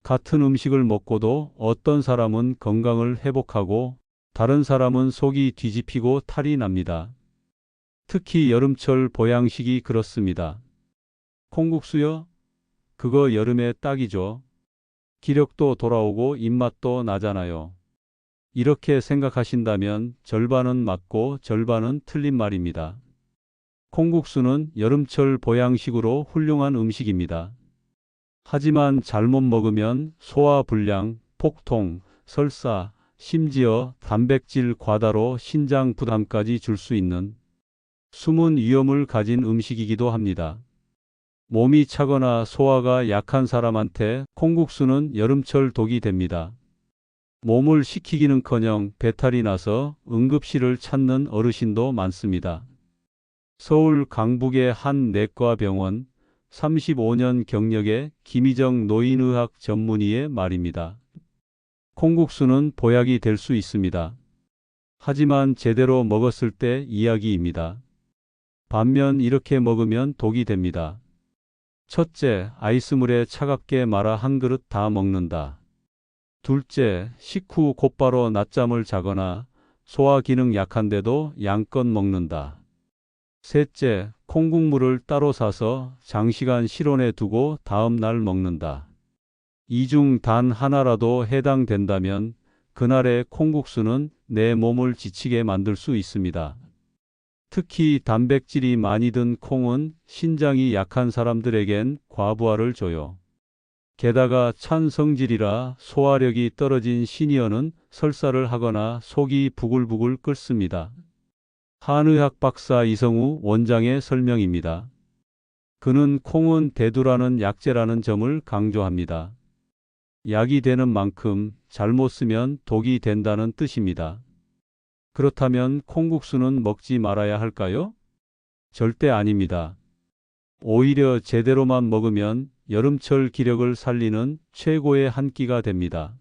같은 음식을 먹고도 어떤 사람은 건강을 회복하고 다른 사람은 속이 뒤집히고 탈이 납니다. 특히 여름철 보양식이 그렇습니다. 콩국수요? 그거 여름에 딱이죠. 기력도 돌아오고 입맛도 나잖아요. 이렇게 생각하신다면 절반은 맞고 절반은 틀린 말입니다. 콩국수는 여름철 보양식으로 훌륭한 음식입니다. 하지만 잘못 먹으면 소화불량, 폭통, 설사, 심지어 단백질 과다로 신장 부담까지 줄 수 있는 숨은 위험을 가진 음식이기도 합니다. 몸이 차거나 소화가 약한 사람한테 콩국수는 여름철 독이 됩니다. 몸을 식히기는커녕 배탈이 나서 응급실을 찾는 어르신도 많습니다. 서울 강북의 한 내과병원 35년 경력의 김희정 노인의학 전문의의 말입니다. 콩국수는 보약이 될 수 있습니다. 하지만 제대로 먹었을 때 이야기입니다. 반면 이렇게 먹으면 독이 됩니다. 첫째, 아이스물에 차갑게 말아 한 그릇 다 먹는다. 둘째, 식후 곧바로 낮잠을 자거나 소화 기능 약한데도 양껏 먹는다. 셋째, 콩국물을 따로 사서 장시간 실온에 두고 다음 날 먹는다. 이 중 단 하나라도 해당된다면 그날의 콩국수는 내 몸을 지치게 만들 수 있습니다. 특히 단백질이 많이 든 콩은 신장이 약한 사람들에겐 과부하를 줘요. 게다가 찬 성질이라 소화력이 떨어진 시니어는 설사를 하거나 속이 부글부글 끓습니다. 한의학 박사 이성우 원장의 설명입니다. 그는 콩은 대두라는 약재라는 점을 강조합니다. 약이 되는 만큼 잘못 쓰면 독이 된다는 뜻입니다. 그렇다면 콩국수는 먹지 말아야 할까요? 절대 아닙니다. 오히려 제대로만 먹으면 여름철 기력을 살리는 최고의 한 끼가 됩니다.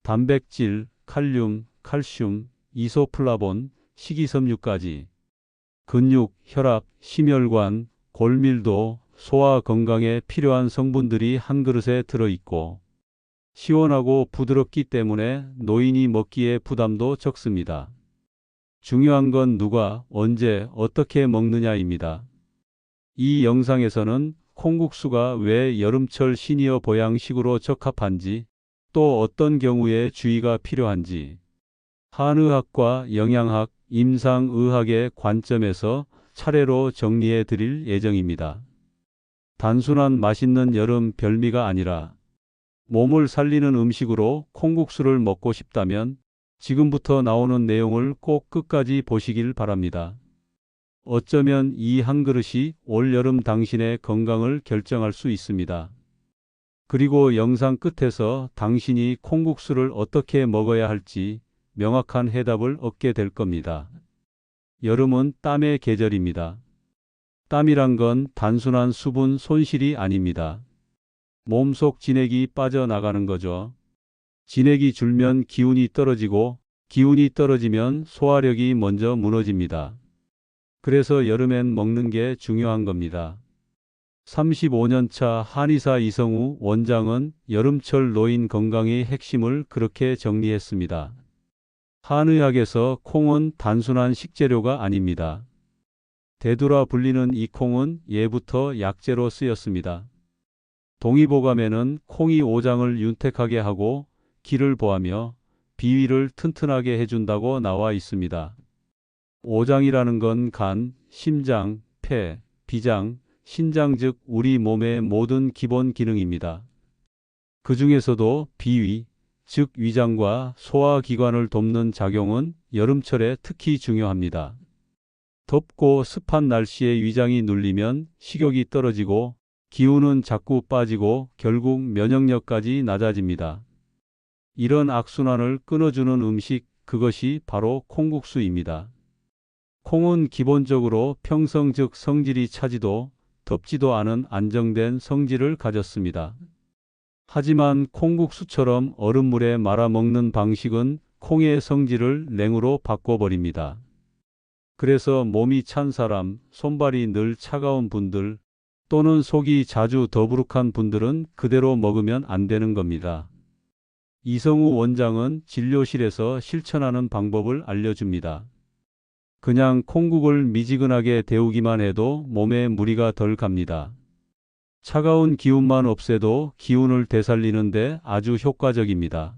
단백질, 칼륨, 칼슘, 이소플라본, 식이섬유까지 근육, 혈압, 심혈관, 골밀도, 소화 건강에 필요한 성분들이 한 그릇에 들어있고 시원하고 부드럽기 때문에 노인이 먹기에 부담도 적습니다. 중요한 건 누가, 언제, 어떻게 먹느냐입니다. 이 영상에서는 콩국수가 왜 여름철 시니어 보양식으로 적합한지, 또 어떤 경우에 주의가 필요한지, 한의학과 영양학, 임상의학의 관점에서 차례로 정리해 드릴 예정입니다. 단순한 맛있는 여름 별미가 아니라 몸을 살리는 음식으로 콩국수를 먹고 싶다면 지금부터 나오는 내용을 꼭 끝까지 보시길 바랍니다. 어쩌면 이 한 그릇이 올여름 당신의 건강을 결정할 수 있습니다. 그리고 영상 끝에서 당신이 콩국수를 어떻게 먹어야 할지 명확한 해답을 얻게 될 겁니다. 여름은 땀의 계절입니다. 땀이란 건 단순한 수분 손실이 아닙니다. 몸속 진액이 빠져나가는 거죠. 진액이 줄면 기운이 떨어지고 기운이 떨어지면 소화력이 먼저 무너집니다. 그래서 여름엔 먹는 게 중요한 겁니다. 35년 차 한의사 이성우 원장은 여름철 노인 건강의 핵심을 그렇게 정리했습니다. 한의학에서 콩은 단순한 식재료가 아닙니다. 대두라 불리는 이 콩은 예부터 약재로 쓰였습니다. 동의보감에는 콩이 오장을 윤택하게 하고 기를 보하며 비위를 튼튼하게 해준다고 나와 있습니다. 오장이라는 건 간, 심장, 폐, 비장, 신장 즉 우리 몸의 모든 기본 기능입니다. 그 중에서도 비위, 즉 위장과 소화기관을 돕는 작용은 여름철에 특히 중요합니다. 덥고 습한 날씨에 위장이 눌리면 식욕이 떨어지고 기운은 자꾸 빠지고 결국 면역력까지 낮아집니다. 이런 악순환을 끊어주는 음식, 그것이 바로 콩국수입니다. 콩은 기본적으로 평성 즉 성질이 차지도 덥지도 않은 안정된 성질을 가졌습니다. 하지만 콩국수처럼 얼음물에 말아 먹는 방식은 콩의 성질을 냉으로 바꿔버립니다. 그래서 몸이 찬 사람, 손발이 늘 차가운 분들, 또는 속이 자주 더부룩한 분들은 그대로 먹으면 안 되는 겁니다. 이성우 원장은 진료실에서 실천하는 방법을 알려줍니다. 그냥 콩국을 미지근하게 데우기만 해도 몸에 무리가 덜 갑니다. 차가운 기운만 없애도 기운을 되살리는데 아주 효과적입니다.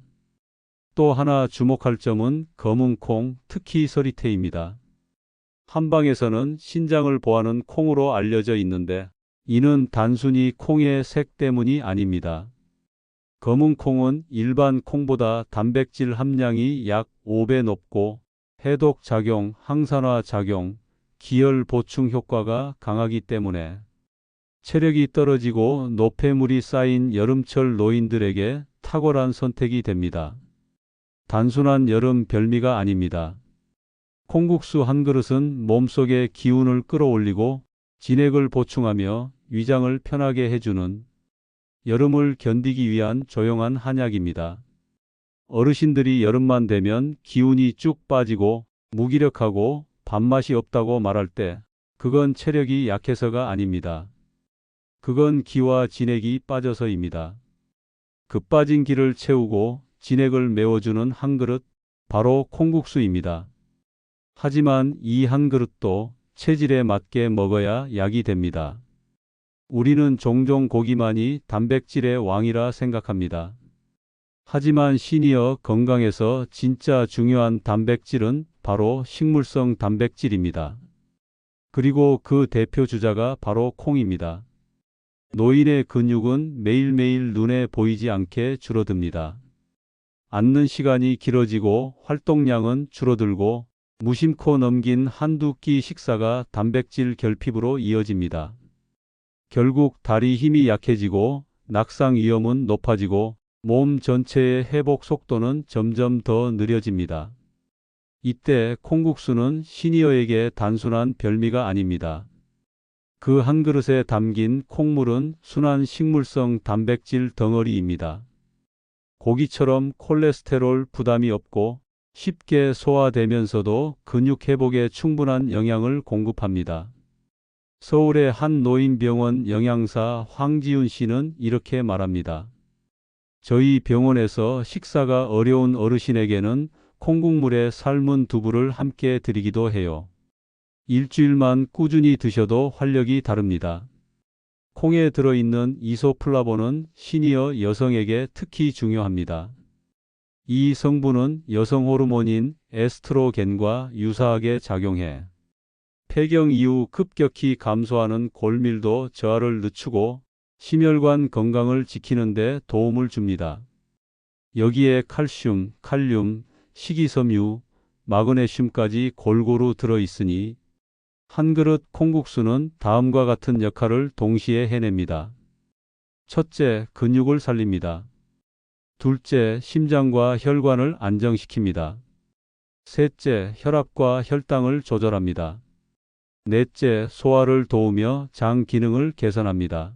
또 하나 주목할 점은 검은 콩, 특히 서리태입니다. 한방에서는 신장을 보하는 콩으로 알려져 있는데 이는 단순히 콩의 색 때문이 아닙니다. 검은 콩은 일반 콩보다 단백질 함량이 약 5배 높고 해독 작용, 항산화 작용, 기혈 보충 효과가 강하기 때문에 체력이 떨어지고 노폐물이 쌓인 여름철 노인들에게 탁월한 선택이 됩니다. 단순한 여름 별미가 아닙니다. 콩국수 한 그릇은 몸속의 기운을 끌어올리고 진액을 보충하며 위장을 편하게 해주는 여름을 견디기 위한 조용한 한약입니다. 어르신들이 여름만 되면 기운이 쭉 빠지고 무기력하고 밥맛이 없다고 말할 때 그건 체력이 약해서가 아닙니다. 그건 기와 진액이 빠져서입니다. 그 빠진 기를 채우고 진액을 메워주는 한 그릇, 바로 콩국수입니다. 하지만 이 한 그릇도 체질에 맞게 먹어야 약이 됩니다. 우리는 종종 고기만이 단백질의 왕이라 생각합니다. 하지만 시니어 건강에서 진짜 중요한 단백질은 바로 식물성 단백질입니다. 그리고 그 대표 주자가 바로 콩입니다. 노인의 근육은 매일매일 눈에 보이지 않게 줄어듭니다. 앉는 시간이 길어지고 활동량은 줄어들고 무심코 넘긴 한두 끼 식사가 단백질 결핍으로 이어집니다. 결국 다리 힘이 약해지고 낙상 위험은 높아지고 몸 전체의 회복 속도는 점점 더 느려집니다. 이때 콩국수는 시니어에게 단순한 별미가 아닙니다. 그 한 그릇에 담긴 콩물은 순한 식물성 단백질 덩어리입니다. 고기처럼 콜레스테롤 부담이 없고 쉽게 소화되면서도 근육 회복에 충분한 영양을 공급합니다. 서울의 한 노인병원 영양사 황지훈 씨는 이렇게 말합니다. 저희 병원에서 식사가 어려운 어르신에게는 콩국물에 삶은 두부를 함께 드리기도 해요. 일주일만 꾸준히 드셔도 활력이 다릅니다. 콩에 들어있는 이소플라본은 시니어 여성에게 특히 중요합니다. 이 성분은 여성 호르몬인 에스트로겐과 유사하게 작용해 폐경 이후 급격히 감소하는 골밀도 저하를 늦추고 심혈관 건강을 지키는 데 도움을 줍니다. 여기에 칼슘, 칼륨, 식이섬유, 마그네슘까지 골고루 들어있으니 한 그릇 콩국수는 다음과 같은 역할을 동시에 해냅니다. 첫째, 근육을 살립니다. 둘째, 심장과 혈관을 안정시킵니다. 셋째, 혈압과 혈당을 조절합니다. 넷째, 소화를 도우며 장 기능을 개선합니다.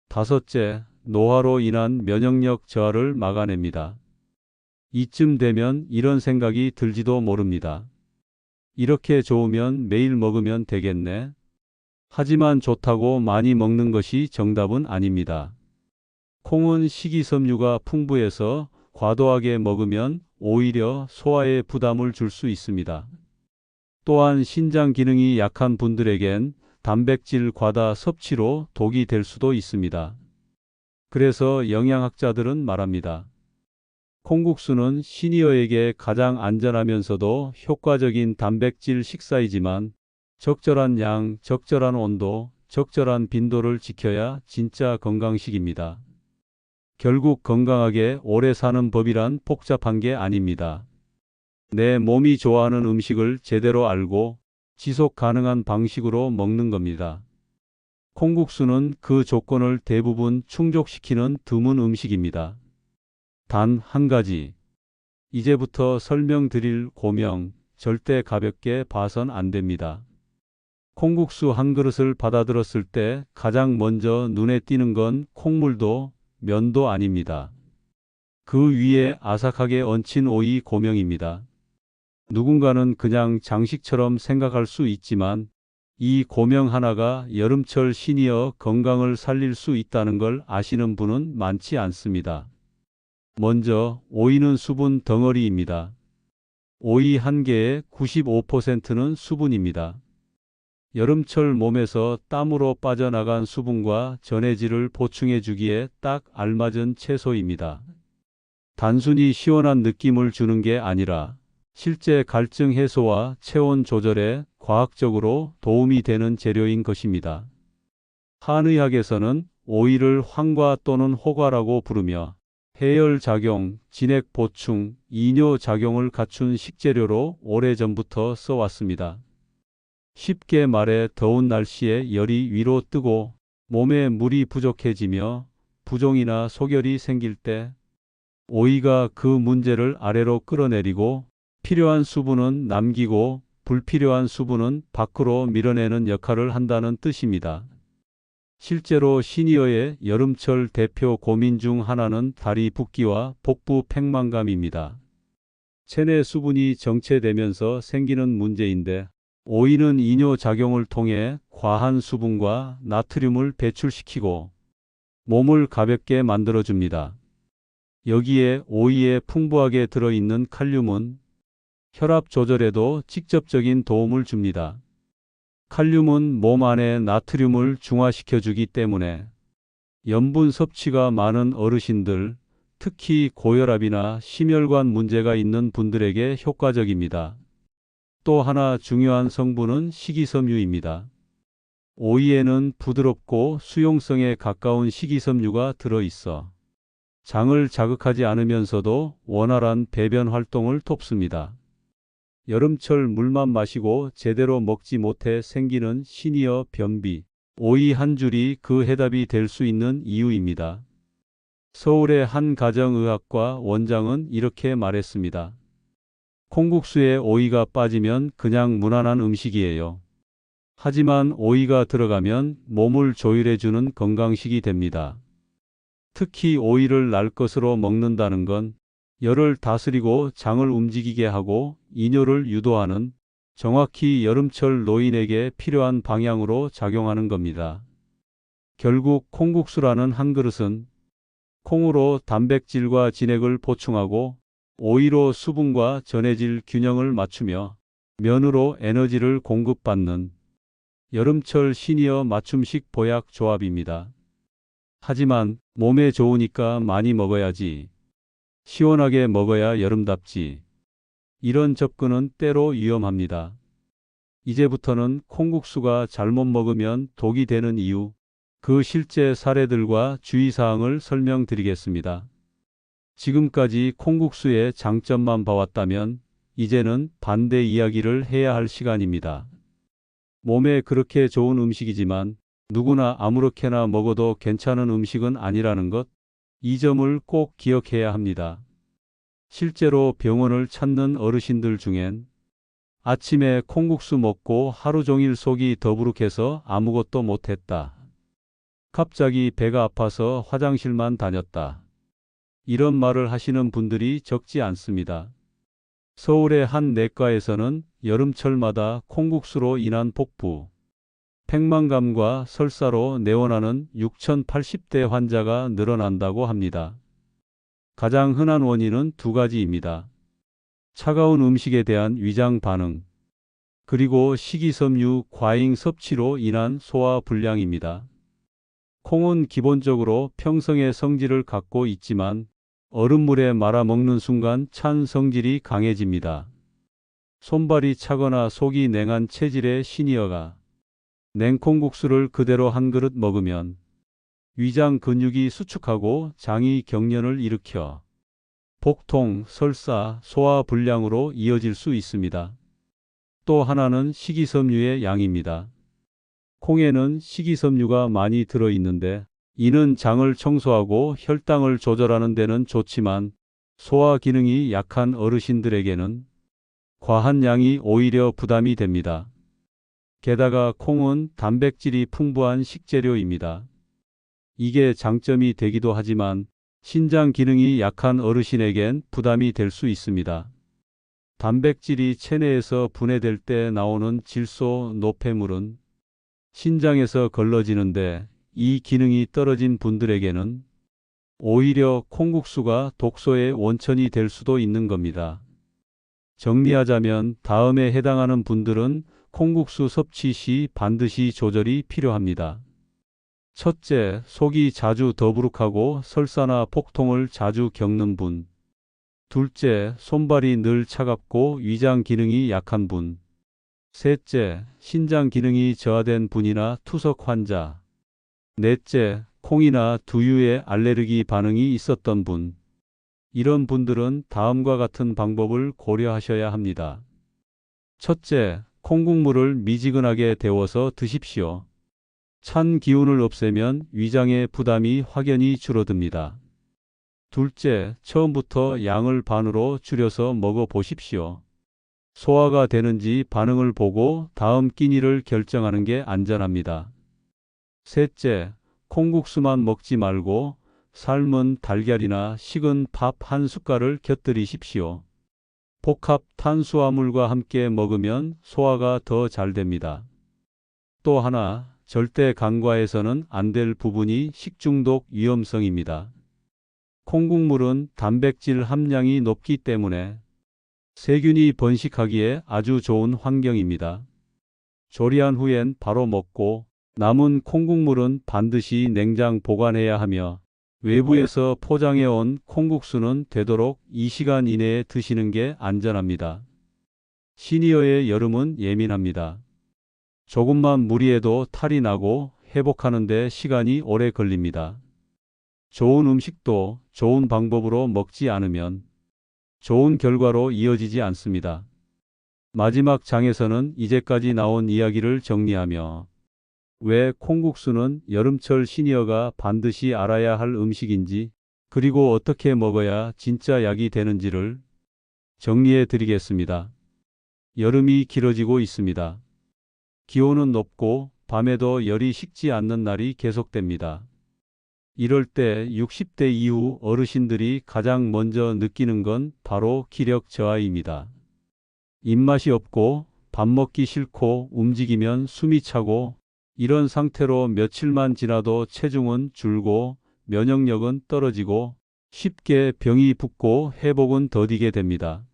다섯째, 노화로 인한 면역력 저하를 막아냅니다. 이쯤 되면 이런 생각이 들지도 모릅니다. 이렇게 좋으면 매일 먹으면 되겠네. 하지만 좋다고 많이 먹는 것이 정답은 아닙니다. 콩은 식이섬유가 풍부해서 과도하게 먹으면 오히려 소화에 부담을 줄 수 있습니다. 또한 신장 기능이 약한 분들에겐 단백질 과다 섭취로 독이 될 수도 있습니다. 그래서 영양학자들은 말합니다. 콩국수는 시니어에게 가장 안전하면서도 효과적인 단백질 식사이지만 적절한 양, 적절한 온도, 적절한 빈도를 지켜야 진짜 건강식입니다. 결국 건강하게 오래 사는 법이란 복잡한 게 아닙니다. 내 몸이 좋아하는 음식을 제대로 알고 지속 가능한 방식으로 먹는 겁니다. 콩국수는 그 조건을 대부분 충족시키는 드문 음식입니다. 단 한 가지. 이제부터 설명드릴 고명, 절대 가볍게 봐선 안 됩니다. 콩국수 한 그릇을 받아들었을 때 가장 먼저 눈에 띄는 건 콩물도 면도 아닙니다. 그 위에 아삭하게 얹힌 오이 고명입니다. 누군가는 그냥 장식처럼 생각할 수 있지만 이 고명 하나가 여름철 시니어 건강을 살릴 수 있다는 걸 아시는 분은 많지 않습니다. 먼저 오이는 수분 덩어리입니다. 오이 한 개의 95%는 수분입니다. 여름철 몸에서 땀으로 빠져나간 수분과 전해질을 보충해 주기에 딱 알맞은 채소입니다. 단순히 시원한 느낌을 주는 게 아니라 실제 갈증 해소와 체온 조절에 과학적으로 도움이 되는 재료인 것입니다. 한의학에서는 오이를 황과 또는 호과라고 부르며 해열작용, 진액 보충, 이뇨 작용을 갖춘 식재료로 오래전부터 써왔습니다. 쉽게 말해 더운 날씨에 열이 위로 뜨고 몸에 물이 부족해지며 부종이나 소결이 생길 때 오이가 그 문제를 아래로 끌어내리고 필요한 수분은 남기고 불필요한 수분은 밖으로 밀어내는 역할을 한다는 뜻입니다. 실제로 시니어의 여름철 대표 고민 중 하나는 다리 붓기와 복부 팽만감입니다. 체내 수분이 정체되면서 생기는 문제인데 오이는 이뇨 작용을 통해 과한 수분과 나트륨을 배출시키고 몸을 가볍게 만들어줍니다. 여기에 오이에 풍부하게 들어있는 칼륨은 혈압 조절에도 직접적인 도움을 줍니다. 칼륨은 몸 안에 나트륨을 중화시켜주기 때문에 염분 섭취가 많은 어르신들, 특히 고혈압이나 심혈관 문제가 있는 분들에게 효과적입니다. 또 하나 중요한 성분은 식이섬유입니다. 오이에는 부드럽고 수용성에 가까운 식이섬유가 들어있어 장을 자극하지 않으면서도 원활한 배변 활동을 돕습니다. 여름철 물만 마시고 제대로 먹지 못해 생기는 시니어 변비, 오이 한 줄이 그 해답이 될 수 있는 이유입니다. 서울의 한 가정의학과 원장은 이렇게 말했습니다. 콩국수에 오이가 빠지면 그냥 무난한 음식이에요. 하지만 오이가 들어가면 몸을 조율해주는 건강식이 됩니다. 특히 오이를 날 것으로 먹는다는 건 열을 다스리고 장을 움직이게 하고 이뇨를 유도하는 정확히 여름철 노인에게 필요한 방향으로 작용하는 겁니다. 결국 콩국수라는 한 그릇은 콩으로 단백질과 진액을 보충하고 오이로 수분과 전해질 균형을 맞추며 면으로 에너지를 공급받는 여름철 시니어 맞춤식 보약 조합입니다. 하지만 몸에 좋으니까 많이 먹어야지. 시원하게 먹어야 여름답지. 이런 접근은 때로 위험합니다. 이제부터는 콩국수가 잘못 먹으면 독이 되는 이유, 그 실제 사례들과 주의사항을 설명드리겠습니다. 지금까지 콩국수의 장점만 봐왔다면 이제는 반대 이야기를 해야 할 시간입니다. 몸에 그렇게 좋은 음식이지만 누구나 아무렇게나 먹어도 괜찮은 음식은 아니라는 것, 이 점을 꼭 기억해야 합니다. 실제로 병원을 찾는 어르신들 중엔 아침에 콩국수 먹고 하루 종일 속이 더부룩해서 아무것도 못했다. 갑자기 배가 아파서 화장실만 다녔다. 이런 말을 하시는 분들이 적지 않습니다. 서울의 한 내과에서는 여름철마다 콩국수로 인한 복부, 팽만감과 설사로 내원하는 6080대 환자가 늘어난다고 합니다. 가장 흔한 원인은 두 가지입니다. 차가운 음식에 대한 위장 반응, 그리고 식이섬유 과잉 섭취로 인한 소화 불량입니다. 콩은 기본적으로 평성의 성질을 갖고 있지만 얼음물에 말아 먹는 순간 찬 성질이 강해집니다. 손발이 차거나 속이 냉한 체질의 시니어가 냉콩국수를 그대로 한 그릇 먹으면 위장 근육이 수축하고 장이 경련을 일으켜 복통, 설사, 소화 불량으로 이어질 수 있습니다. 또 하나는 식이섬유의 양입니다. 콩에는 식이섬유가 많이 들어있는데 이는 장을 청소하고 혈당을 조절하는 데는 좋지만 소화 기능이 약한 어르신들에게는 과한 양이 오히려 부담이 됩니다. 게다가 콩은 단백질이 풍부한 식재료입니다. 이게 장점이 되기도 하지만 신장 기능이 약한 어르신에겐 부담이 될 수 있습니다. 단백질이 체내에서 분해될 때 나오는 질소, 노폐물은 신장에서 걸러지는데 이 기능이 떨어진 분들에게는 오히려 콩국수가 독소의 원천이 될 수도 있는 겁니다. 정리하자면 다음에 해당하는 분들은 콩국수 섭취 시 반드시 조절이 필요합니다. 첫째, 속이 자주 더부룩하고 설사나 폭통을 자주 겪는 분. 둘째, 손발이 늘 차갑고 위장 기능이 약한 분. 셋째, 신장 기능이 저하된 분이나 투석 환자. 넷째, 콩이나 두유에 알레르기 반응이 있었던 분. 이런 분들은 다음과 같은 방법을 고려하셔야 합니다. 첫째, 콩국물을 미지근하게 데워서 드십시오. 찬 기운을 없애면 위장의 부담이 확연히 줄어듭니다. 둘째, 처음부터 양을 반으로 줄여서 먹어 보십시오. 소화가 되는지 반응을 보고 다음 끼니를 결정하는 게 안전합니다. 셋째, 콩국수만 먹지 말고 삶은 달걀이나 식은 밥 한 숟갈을 곁들이십시오. 복합 탄수화물과 함께 먹으면 소화가 더 잘 됩니다. 또 하나, 절대 간과해서는 안 될 부분이 식중독 위험성입니다. 콩국물은 단백질 함량이 높기 때문에 세균이 번식하기에 아주 좋은 환경입니다. 조리한 후엔 바로 먹고 남은 콩국물은 반드시 냉장 보관해야 하며 외부에서 포장해 온 콩국수는 되도록 2시간 이내에 드시는 게 안전합니다. 시니어의 여름은 예민합니다. 조금만 무리해도 탈이 나고 회복하는 데 시간이 오래 걸립니다. 좋은 음식도 좋은 방법으로 먹지 않으면 좋은 결과로 이어지지 않습니다. 마지막 장에서는 이제까지 나온 이야기를 정리하며 왜 콩국수는 여름철 시니어가 반드시 알아야 할 음식인지, 그리고 어떻게 먹어야 진짜 약이 되는지를 정리해 드리겠습니다. 여름이 길어지고 있습니다. 기온은 높고 밤에도 열이 식지 않는 날이 계속됩니다. 이럴 때 60대 이후 어르신들이 가장 먼저 느끼는 건 바로 기력 저하입니다. 입맛이 없고 밥 먹기 싫고 움직이면 숨이 차고, 이런 상태로 며칠만 지나도 체중은 줄고 면역력은 떨어지고 쉽게 병이 붙고 회복은 더디게 됩니다.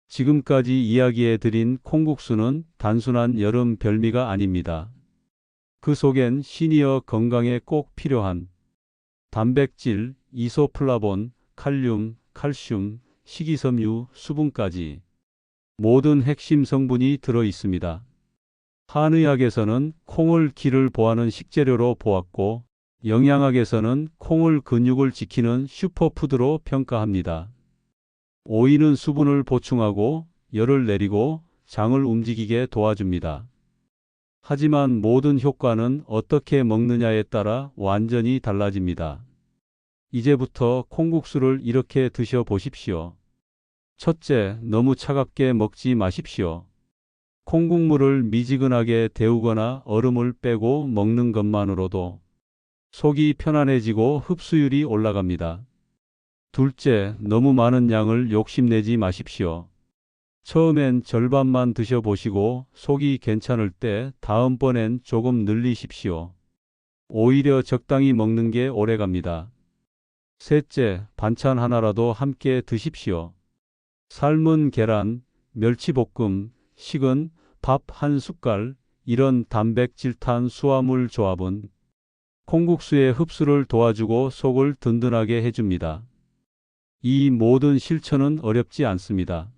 지금까지 이야기해 드린 콩국수는 단순한 여름 별미가 아닙니다. 그 속엔 시니어 건강에 꼭 필요한 단백질, 이소플라본, 칼륨, 칼슘, 식이섬유, 수분까지 모든 핵심 성분이 들어 있습니다. 한의학에서는 콩을 기를 보하는 식재료로 보았고, 영양학에서는 콩을 근육을 지키는 슈퍼푸드로 평가합니다. 오이는 수분을 보충하고 열을 내리고 장을 움직이게 도와줍니다. 하지만 모든 효과는 어떻게 먹느냐에 따라 완전히 달라집니다. 이제부터 콩국수를 이렇게 드셔보십시오. 첫째, 너무 차갑게 먹지 마십시오. 콩국물을 미지근하게 데우거나 얼음을 빼고 먹는 것만으로도 속이 편안해지고 흡수율이 올라갑니다. 둘째, 너무 많은 양을 욕심내지 마십시오. 처음엔 절반만 드셔보시고 속이 괜찮을 때 다음번엔 조금 늘리십시오. 오히려 적당히 먹는 게 오래갑니다. 셋째, 반찬 하나라도 함께 드십시오. 삶은 계란, 멸치볶음, 식은 밥 한 숟갈, 이런 단백질 탄수화물 조합은 콩국수의 흡수를 도와주고 속을 든든하게 해줍니다. 이 모든 실천은 어렵지 않습니다.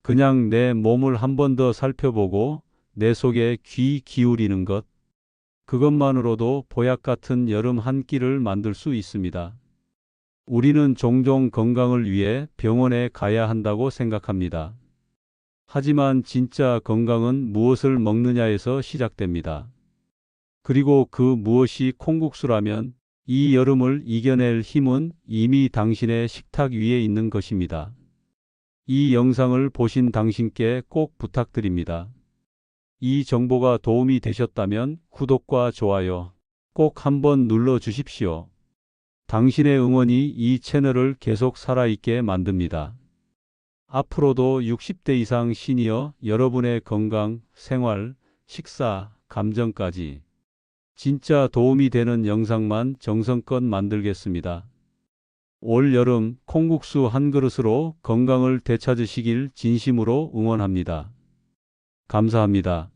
그냥 내 몸을 한 번 더 살펴보고 내 속에 귀 기울이는 것, 그것만으로도 보약 같은 여름 한 끼를 만들 수 있습니다. 우리는 종종 건강을 위해 병원에 가야 한다고 생각합니다. 하지만 진짜 건강은 무엇을 먹느냐에서 시작됩니다. 그리고 그 무엇이 콩국수라면 이 여름을 이겨낼 힘은 이미 당신의 식탁 위에 있는 것입니다. 이 영상을 보신 당신께 꼭 부탁드립니다. 이 정보가 도움이 되셨다면 구독과 좋아요 꼭 한번 눌러 주십시오. 당신의 응원이 이 채널을 계속 살아있게 만듭니다. 앞으로도 60대 이상 시니어 여러분의 건강, 생활, 식사, 감정까지 진짜 도움이 되는 영상만 정성껏 만들겠습니다. 올 여름 콩국수 한 그릇으로 건강을 되찾으시길 진심으로 응원합니다. 감사합니다.